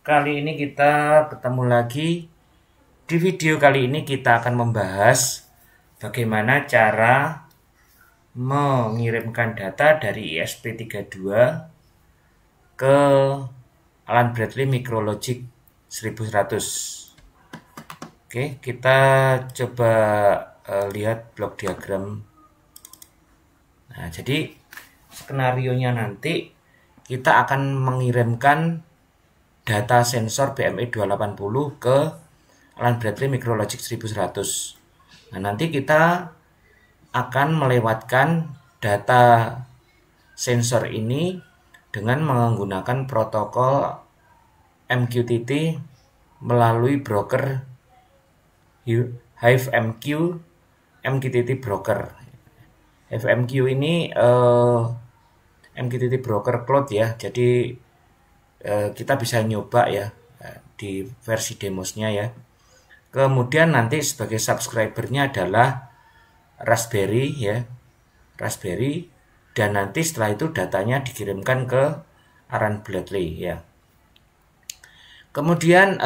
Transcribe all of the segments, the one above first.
Kali ini kita ketemu lagi. Di video kali ini kita akan membahas bagaimana cara mengirimkan data dari ESP32 ke Alan Bradley Micrologic 1100. Oke, kita coba lihat blok diagram. Nah, jadi skenarionya nanti kita akan mengirimkan data sensor BME 280 ke Alan Bradley Micrologic 1100. Nah, nanti kita akan melewatkan data sensor ini dengan menggunakan protokol MQTT melalui broker HiveMQ MQTT broker. HiveMQ ini MQTT broker cloud ya. Jadi kita bisa nyoba ya di versi demosnya ya. Kemudian nanti sebagai subscribernya adalah Raspberry ya, Raspberry, dan nanti setelah itu datanya dikirimkan ke Alan Bradley ya. Kemudian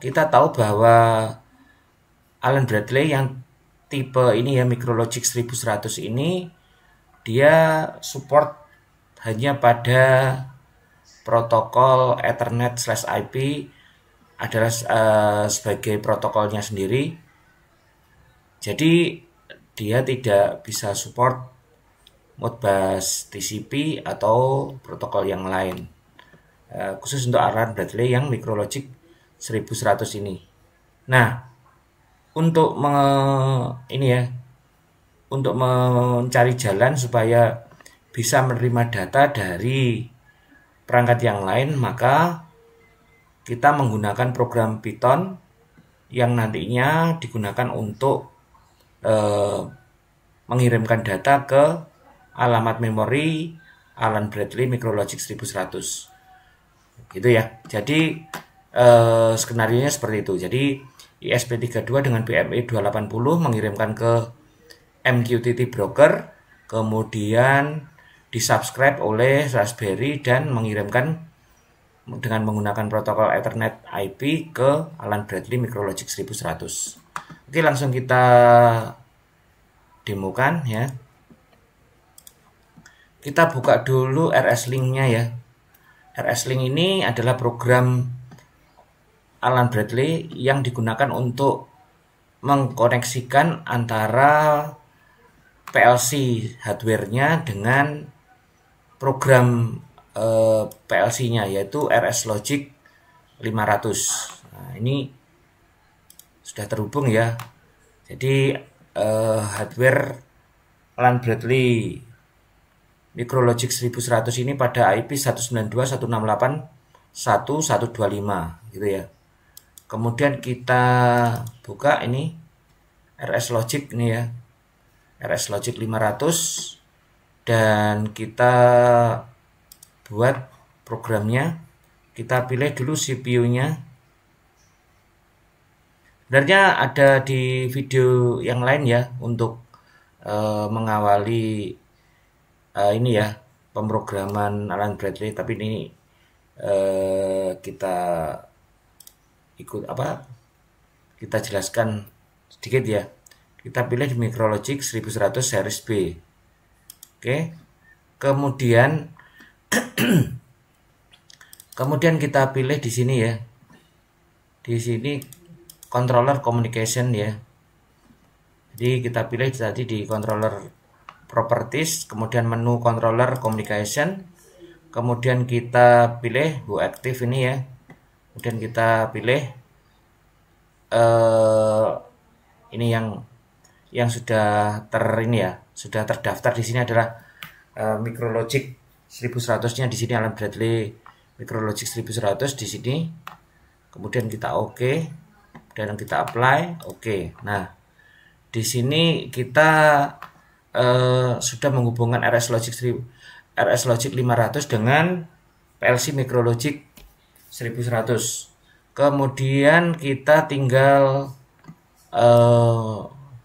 kita tahu bahwa Alan Bradley yang tipe ini ya, Micrologic 1100 ini dia support hanya pada protokol Ethernet/IP adalah sebagai protokolnya sendiri. Jadi dia tidak bisa support Modbus TCP atau protokol yang lain. Khusus untuk Alan Bradley yang Micrologic 1100 ini. Nah, untuk untuk mencari jalan supaya bisa menerima data dari perangkat yang lain, maka kita menggunakan program Python yang nantinya digunakan untuk mengirimkan data ke alamat memori Alan Bradley Micrologic 1100 gitu ya. Jadi skenarionya seperti itu. Jadi ESP32 dengan BME 280 mengirimkan ke MQTT broker, kemudian disubscribe oleh Raspberry dan mengirimkan dengan menggunakan protokol Ethernet IP ke Alan Bradley Micrologic 1100. Oke, langsung kita demokan ya. Kita buka dulu RS-Link-nya ya. RS-Link ini adalah program Alan Bradley yang digunakan untuk mengkoneksikan antara PLC hardware-nya dengan program PLC-nya, yaitu RS Logic 500. Nah, ini sudah terhubung ya. Jadi hardware Alan Bradley Micrologic 1100 ini pada IP 192.168.1.125 gitu ya. Kemudian kita buka ini RS Logic ini ya, RS Logic 500, dan kita buat programnya. Kita pilih dulu CPU-nya. Sebenarnya ada di video yang lain ya untuk mengawali ini ya, pemrograman Alan Bradley, tapi ini kita kita jelaskan sedikit ya. Kita pilih di Micrologic 1100 series B. Oke. Kemudian kita pilih di sini ya. Di sini controller communication ya. Jadi kita pilih tadi di controller properties, kemudian menu controller communication, kemudian kita pilih who active ini ya. Kemudian kita pilih ini yang sudah sudah terdaftar di sini adalah Micrologic 1100-nya di sini, Alan Bradley Micrologic 1100 di sini. Kemudian kita OK dan kita apply. Oke. Nah, di sini kita sudah menghubungkan RS Logic 500 dengan PLC Micrologic 1100. Kemudian kita tinggal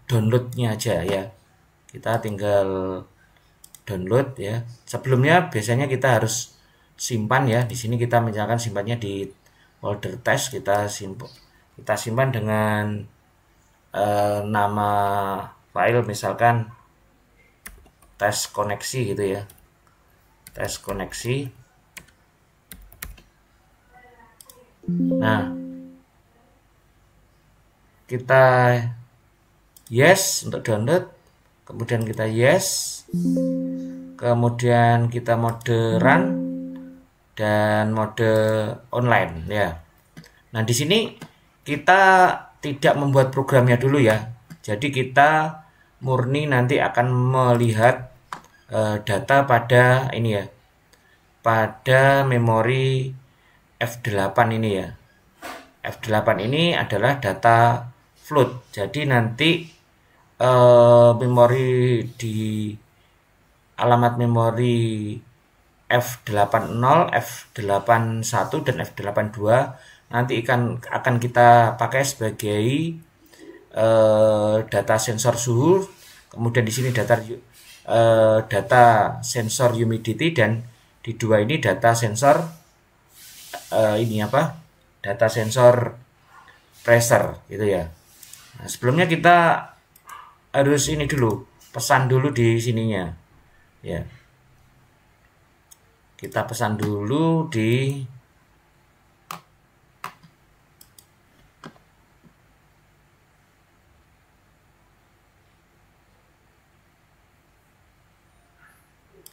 downloadnya aja ya. Kita tinggal download ya. Sebelumnya biasanya kita harus simpan ya. Di sini kita misalkan simpannya di folder test kita simpan dengan nama file misalkan tes koneksi gitu ya, tes koneksi. Nah, kita yes untuk download, kemudian kita yes, kemudian kita mode run dan mode online ya. Nah, di sini kita tidak membuat programnya dulu ya. Jadi kita murni nanti akan melihat data pada ini ya, pada memori F8 ini ya. F8 ini adalah data float. Jadi nanti memori di alamat memori F80, F81 dan F82 nanti akan kita pakai sebagai data sensor suhu. Kemudian di sini data sensor humidity, dan di dua ini data sensor data sensor pressure gitu ya. Nah, sebelumnya kita harus ini dulu, pesan dulu di sininya ya. Kita pesan dulu di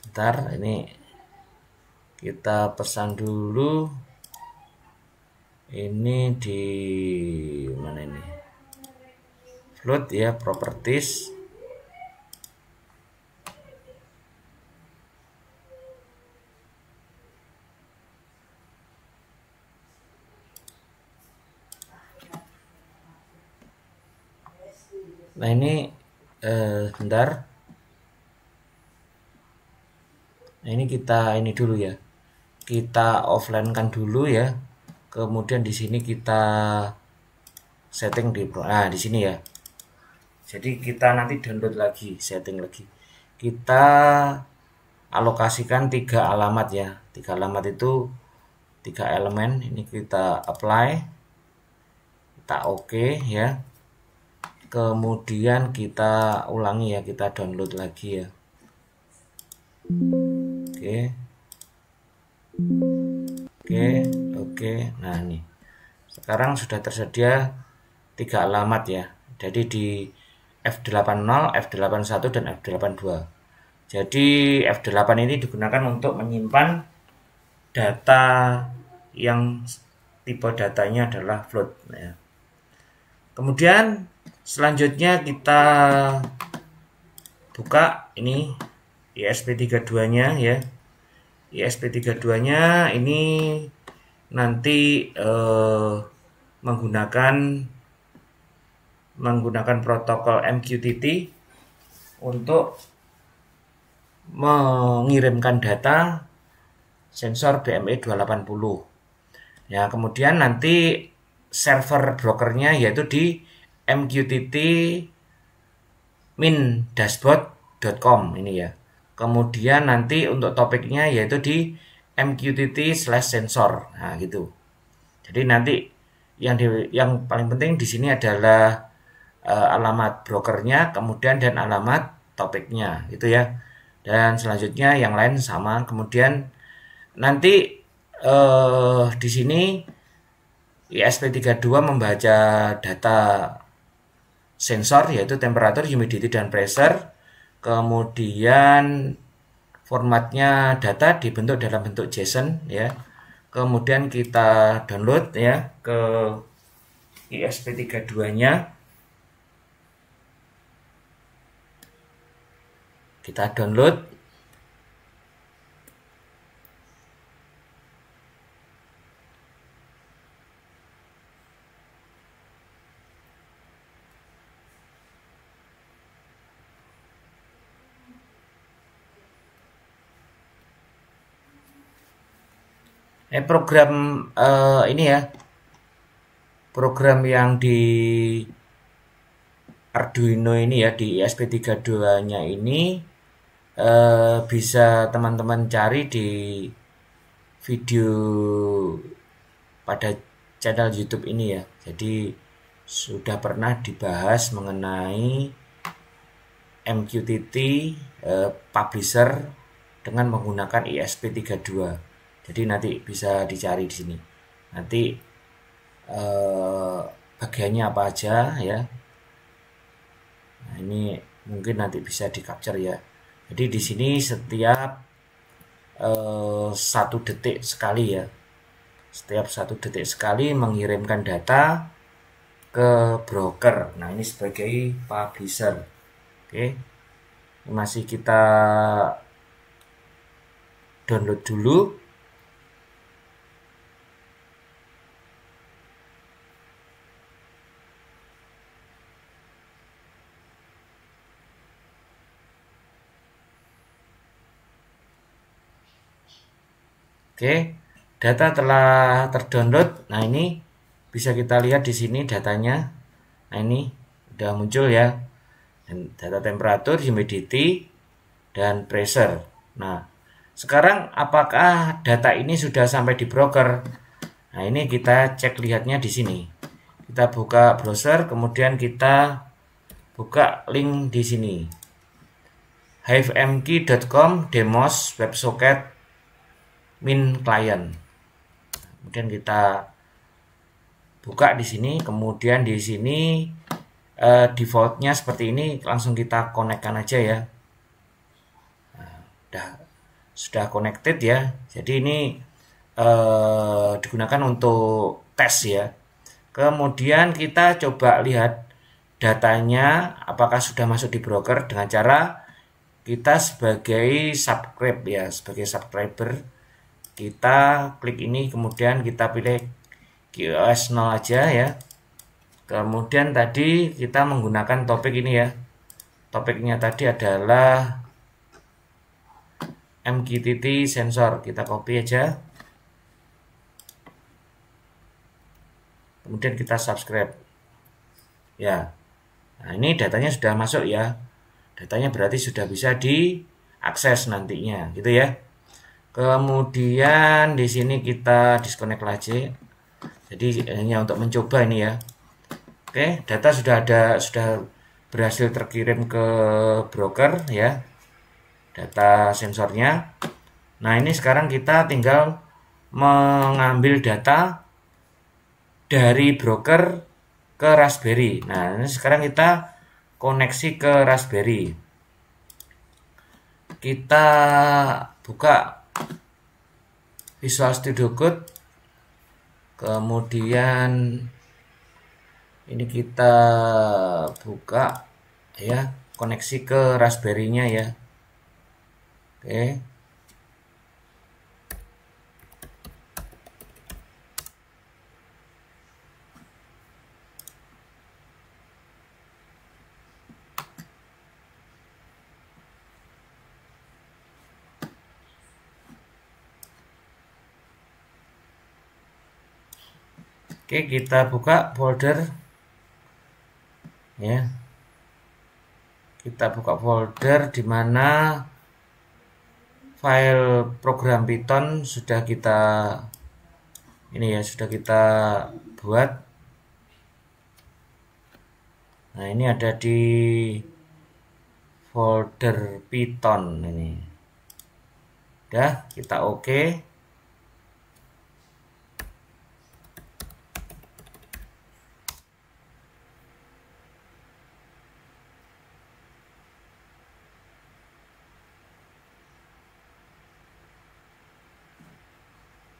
bentar, ini kita pesan dulu ini di mana ini, float ya, properties. Nah ini bentar. Nah ini kita ini dulu ya, kita offline kan dulu ya. Kemudian di sini kita setting di di sini ya. Jadi kita nanti download lagi, setting lagi. Kita alokasikan 3 alamat ya. 3 alamat itu 3 elemen. Ini kita apply. Kita oke ya. Kemudian kita ulangi ya, kita download lagi ya. Oke. Nah ini sekarang sudah tersedia 3 alamat ya. Jadi di F80, F81 dan F82. Jadi F8 ini digunakan untuk menyimpan data yang tipe datanya adalah float ya. Kemudian selanjutnya kita buka ini ESP32-nya ya. ESP32-nya ini nanti menggunakan protokol MQTT untuk mengirimkan data sensor BME 280. Ya, kemudian nanti server brokernya yaitu di MQTT min-dashboard.com ini ya. Kemudian nanti untuk topiknya yaitu di MQTT/sensor. Nah, gitu. Jadi nanti yang paling penting di sini adalah alamat brokernya, kemudian dan alamat topiknya gitu ya. Dan selanjutnya yang lain sama. Kemudian nanti di sini ESP32 membaca data sensor yaitu temperatur, humidity dan pressure. Kemudian formatnya data dibentuk dalam bentuk JSON ya. Kemudian kita download ya ke ESP32-nya. Kita download. Program ini ya, program yang di Arduino ini ya, di ESP32-nya ini bisa teman-teman cari di video pada channel YouTube ini ya. Jadi sudah pernah dibahas mengenai MQTT Publisher dengan menggunakan ESP32. Jadi nanti bisa dicari di sini. Nanti bagiannya apa aja ya. Nah, ini mungkin nanti bisa di capture ya. Jadi di sini setiap 1 detik sekali ya. Setiap 1 detik sekali mengirimkan data ke broker. Nah, ini sebagai publisher. Oke. Ini masih kita download dulu. Oke, data telah terdownload. Nah, ini bisa kita lihat di sini datanya. Nah, ini udah muncul ya. Dan data temperatur, humidity, dan pressure. Nah, sekarang apakah data ini sudah sampai di broker? Nah, ini kita cek lihatnya di sini. Kita buka browser, kemudian kita buka link di sini. hivemkey.com demos websocket min client. Kemudian kita buka di sini, kemudian di sini defaultnya seperti ini, langsung kita konekkan aja ya. Nah, sudah connected ya. Jadi ini digunakan untuk tes ya. Kemudian kita coba lihat datanya apakah sudah masuk di broker dengan cara kita sebagai subscribe ya, sebagai subscriber. Kita klik ini, kemudian kita pilih QoS 0 aja ya. Kemudian tadi kita menggunakan topik ini ya. Topiknya tadi adalah MQTT sensor. Kita copy aja. Kemudian kita subscribe. Ya. Nah, ini datanya sudah masuk ya. Datanya berarti sudah bisa diakses nantinya, gitu ya. Kemudian di sini kita disconnect lagi. Jadi hanya untuk mencoba ini ya. Oke, data sudah berhasil terkirim ke broker ya. Data sensornya. Nah, ini sekarang kita tinggal mengambil data dari broker ke Raspberry. Nah, ini sekarang kita koneksi ke Raspberry. Kita buka Visual Studio Code, kemudian ini kita buka ya, koneksi ke Raspberry-nya ya. Oke. Oke, kita buka folder ya. Kita buka folder di mana file program Python sudah kita buat. Nah, ini ada di folder Python ini. Udah, kita oke.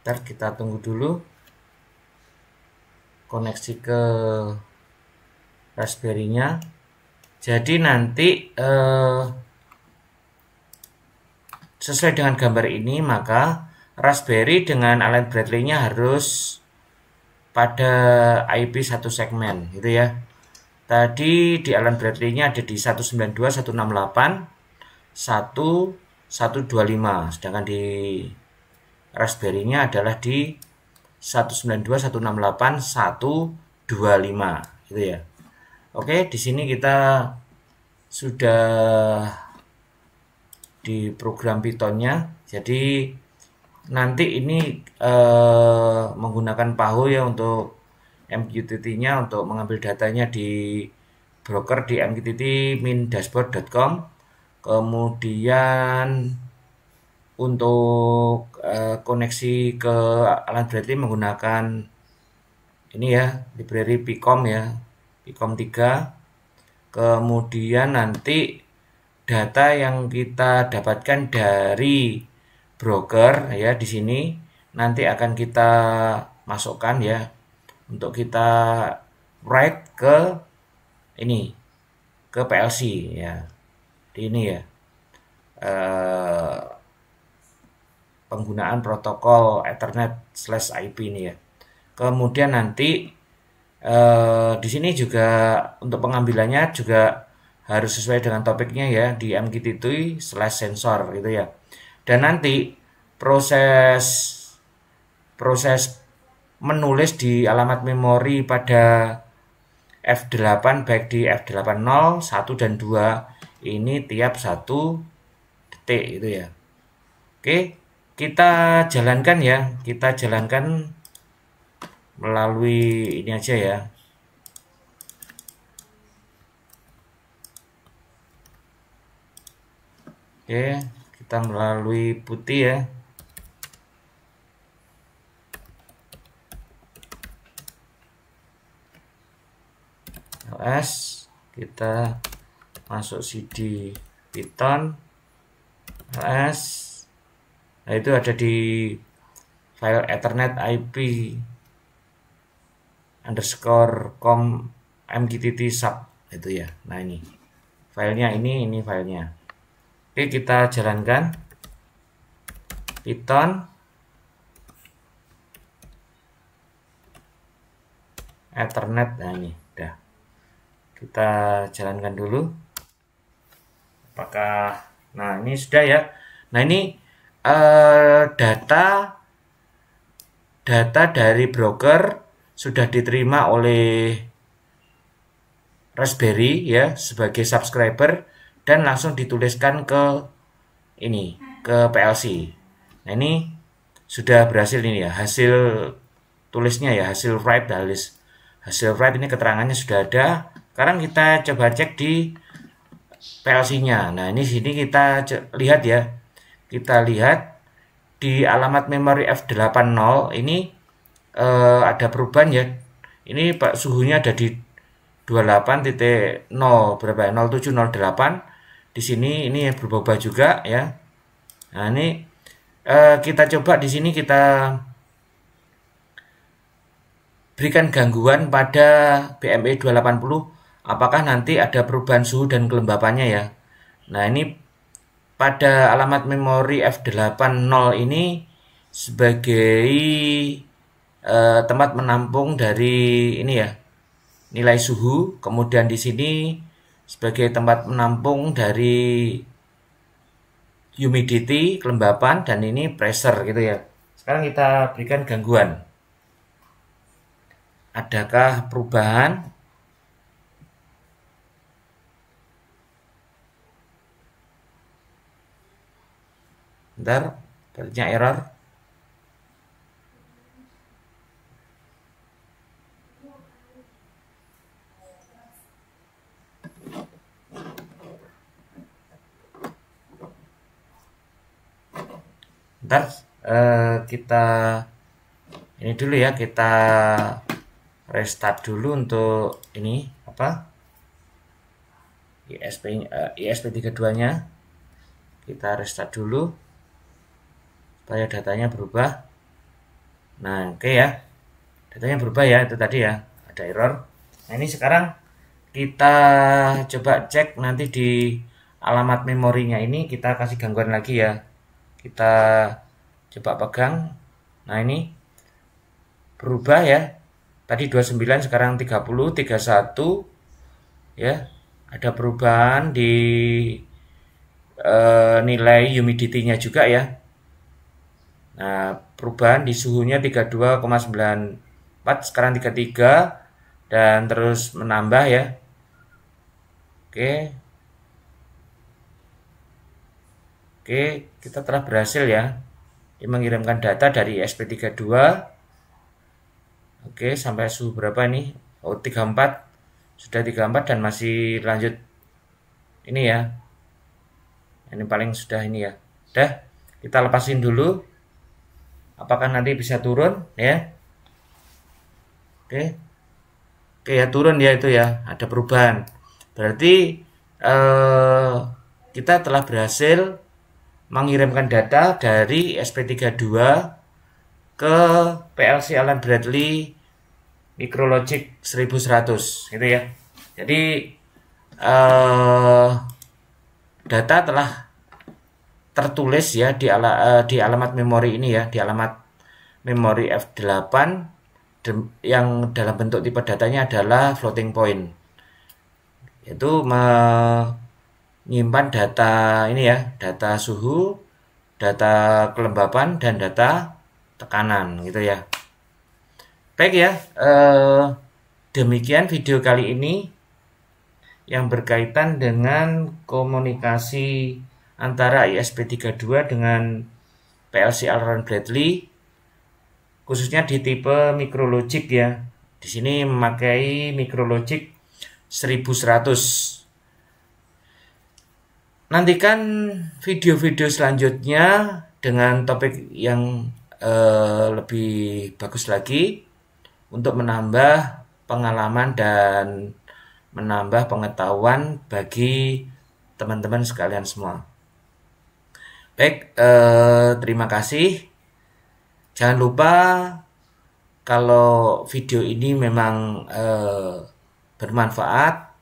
Ntar kita tunggu dulu koneksi ke Raspberry-nya. Jadi nanti sesuai dengan gambar ini, maka Raspberry dengan Allen Bradley-nya harus pada IP 1 segmen gitu ya. Tadi di Allen Bradley-nya ada di 192.168.1.125, sedangkan di Raspberry-nya adalah di 192.168.125 gitu ya. Oke, di sini kita sudah di program Python-nya. Jadi nanti ini menggunakan PAHO ya untuk MQTT-nya untuk mengambil datanya di broker di mqtt-dashboard.com. Kemudian untuk koneksi ke Alan Bradley menggunakan ini ya, library Pcom ya, Pcom 3. Kemudian nanti data yang kita dapatkan dari broker ya di sini nanti akan kita masukkan ya untuk kita write ke ini, ke PLC ya, di ini ya, penggunaan protokol Ethernet/IP ini ya. Kemudian nanti di sini juga untuk pengambilannya juga harus sesuai dengan topiknya ya, di mqtt/sensor gitu ya. Dan nanti proses menulis di alamat memori pada F8 baik di F80, 1 dan 2 ini tiap 1 detik gitu ya. Oke, kita jalankan ya. Kita jalankan melalui ini aja ya. Oke, kita melalui putih ya. ls, kita masuk cd Python ls. Nah, itu ada di file Ethernet IP _com mqtt sub itu ya. Nah, ini filenya, ini filenya. Oke, kita jalankan Python Ethernet. Nah, ini udah kita jalankan dulu apakah, nah ini sudah ya. Nah, ini data dari broker sudah diterima oleh Raspberry ya sebagai subscriber dan langsung dituliskan ke ini, ke PLC. Nah, ini sudah berhasil ini ya, hasil tulisnya ya, hasil write ini keterangannya sudah ada. Sekarang kita coba cek di PLC-nya. Nah, ini sini kita lihat ya. Kita lihat di alamat memori F80 ini ada perubahan ya. Ini Pak suhunya ada di 28.0 berapa ya? 0708. Di sini ini berubah juga ya. Nah, ini kita coba di sini kita berikan gangguan pada BME 280 apakah nanti ada perubahan suhu dan kelembapannya ya. Nah, ini pada alamat memori F80 ini sebagai tempat menampung dari ini ya, nilai suhu, kemudian di sini sebagai tempat menampung dari humidity, kelembapan, dan ini pressure gitu ya. Sekarang kita berikan gangguan. Adakah perubahan? Bentar, banyak error. Bentar, kita ini dulu ya, kita restart dulu untuk ini apa? ISP32-nya. Kita restart dulu supaya datanya berubah. Nah, oke ya. Datanya berubah ya, itu tadi ya. Ada error. Nah, ini sekarang kita coba cek nanti di alamat memorinya ini, kita kasih gangguan lagi ya. Kita coba pegang. Nah, ini berubah ya. Tadi 29 sekarang 30, 31 ya. Ada perubahan di nilai humidity-nya juga ya. Nah, perubahan di suhunya 32,94 sekarang 33 dan terus menambah ya. Oke. Oke, kita telah berhasil ya mengirimkan data dari SP32. Oke, sampai suhu berapa ini? Oh, 34. Sudah 34 dan masih lanjut ini ya. Ini paling sudah ini ya. Udah, kita lepasin dulu. Apakah nanti bisa turun ya? Oke. Oke ya, turun ya itu ya. Ada perubahan. Berarti kita telah berhasil mengirimkan data dari SP32 ke PLC Allen Bradley Micrologic 1100 gitu ya. Jadi data telah tertulis ya di alamat memori ini ya, di alamat memori F8 yang dalam bentuk tipe datanya adalah floating point. Itu menyimpan data ini ya, data suhu, data kelembapan dan data tekanan gitu ya. Baik ya, demikian video kali ini yang berkaitan dengan komunikasi antara ISP32 dengan PLC Allen Bradley, khususnya di tipe Micrologic ya. Di sini memakai Micrologic 1100. Nantikan video-video selanjutnya dengan topik yang lebih bagus lagi untuk menambah pengalaman dan menambah pengetahuan bagi teman-teman sekalian semua. Baik, terima kasih. Jangan lupa kalau video ini memang bermanfaat,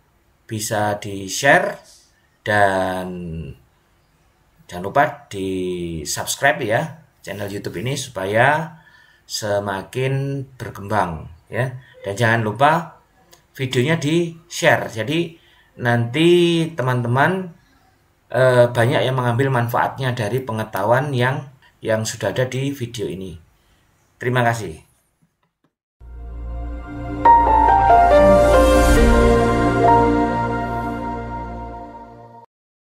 bisa di-share dan jangan lupa di-subscribe ya channel YouTube ini supaya semakin berkembang ya. Dan jangan lupa videonya di-share. Jadi nanti teman-teman banyak yang mengambil manfaatnya dari pengetahuan yang sudah ada di video ini. Terima kasih.